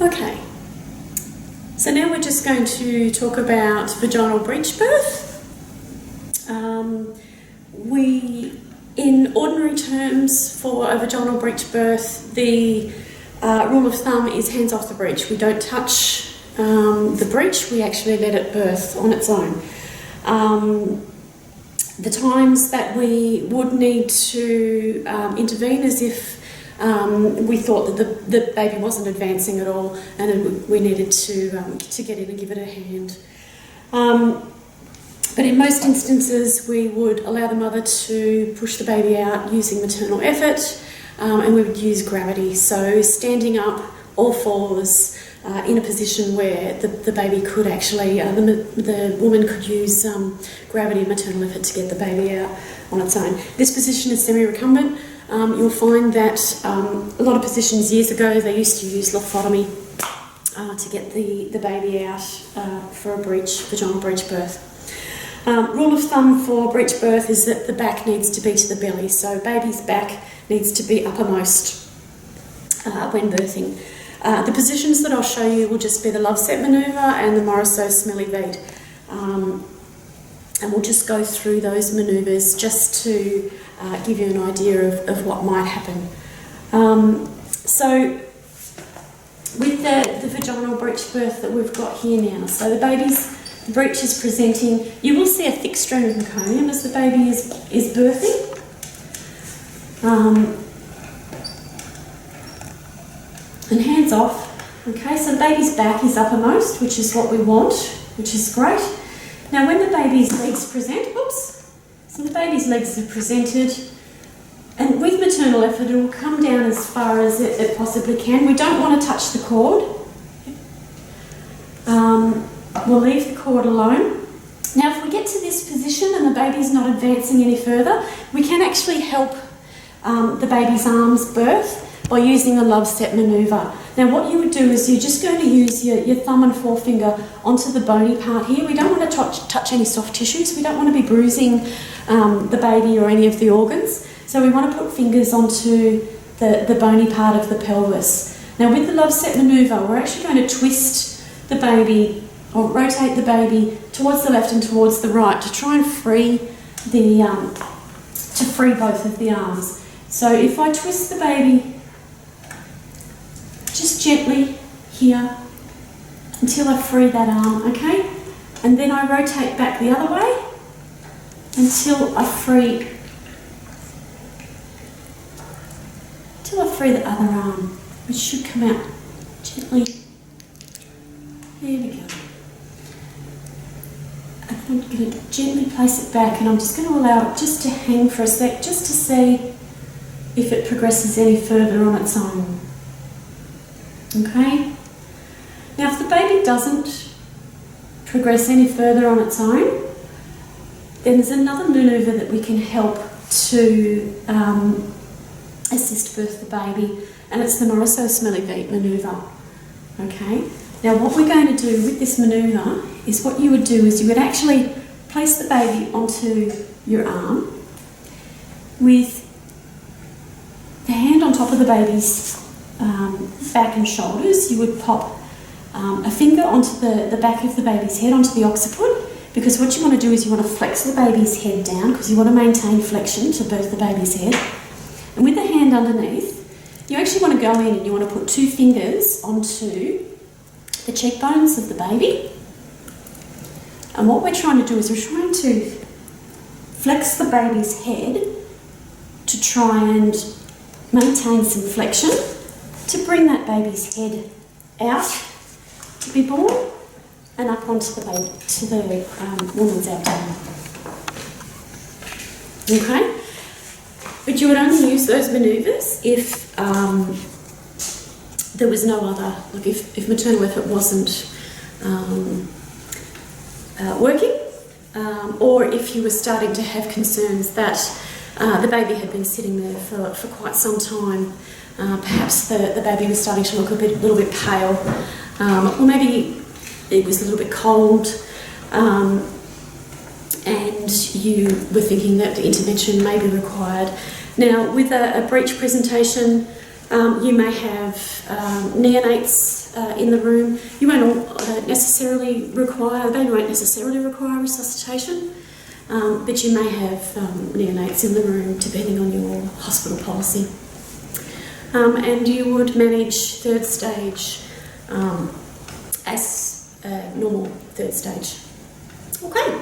Okay, so now we're just going to talk about vaginal breech birth. In ordinary terms, for a vaginal breech birth, the rule of thumb is hands off the breech. We don't touch the breech, we actually let it birth on its own. The times that we would need to intervene is if we thought that the baby wasn't advancing at all and we needed to get in and give it a hand. But in most instances, we would allow the mother to push the baby out using maternal effort, and we would use gravity. So standing up, all fours, in a position where the baby could actually, the woman could use gravity and maternal effort to get the baby out on its own. This position is semi-recumbent. You'll find that a lot of positions years ago, they used to use lithotomy to get the baby out for a vaginal breech birth. Rule of thumb for breech birth is that the back needs to be to the belly, so baby's back needs to be uppermost when birthing. The positions that I'll show you will just be the love set manoeuvre and the Morisot smelly bead. And we'll just go through those manoeuvres just to give you an idea of what might happen. So with the vaginal breech birth that we've got here now, so the breech is presenting. You will see a thick stream of meconium as the baby is birthing. And hands off. Okay, so the baby's back is uppermost, which is what we want, which is great. Now when the baby's legs present, so the baby's legs are presented, and with maternal effort it will come down as far as it possibly can. We don't want to touch the cord. We'll leave the cord alone. Now if we get to this position and the baby's not advancing any further, we can actually help the baby's arms birth by using the love set manoeuvre. Now what you would do is you're just going to use your thumb and forefinger onto the bony part here. We don't want to touch any soft tissues. We don't want to be bruising the baby or any of the organs. So we want to put fingers onto the bony part of the pelvis. Now with the love set manoeuvre, we're actually going to twist the baby or rotate the baby towards the left and towards the right to try and free both of the arms. So if I twist the baby just gently here until I free that arm, okay? And then I rotate back the other way until I free the other arm, which should come out gently. There we go. And I'm going to gently place it back, and I'm just going to allow it just to hang for a sec, just to see if it progresses any further on its own. Okay? Now if the baby doesn't progress any further on its own, then there's another manoeuvre that we can help to assist birth the baby, and it's the Morisot smelly bead manoeuvre. Okay? Now what we're going to do with this manoeuvre is what you would do is you would actually place the baby onto your arm with the hand on top of the baby's back and shoulders. You would pop a finger onto the back of the baby's head, onto the occiput, because what you want to do is you want to flex the baby's head down because you want to maintain flexion to birth the baby's head. And with the hand underneath, you actually want to go in and you want to put 2 fingers onto the cheekbones of the baby. And what we're trying to do is we're trying to flex the baby's head to try and maintain some flexion to bring that baby's head out to be born and up onto the baby, to the woman's abdomen. Okay? But you would only use those manoeuvres if there was no other, like if maternal effort wasn't working, or if you were starting to have concerns that the baby had been sitting there for quite some time. Perhaps the baby was starting to look a little bit pale, or maybe it was a little bit cold, and you were thinking that the intervention may be required. Now, with a breech presentation, you may have neonates in the room. You won't necessarily require resuscitation, but you may have neonates in the room depending on your hospital policy. And you would manage third stage as a normal third stage. Okay.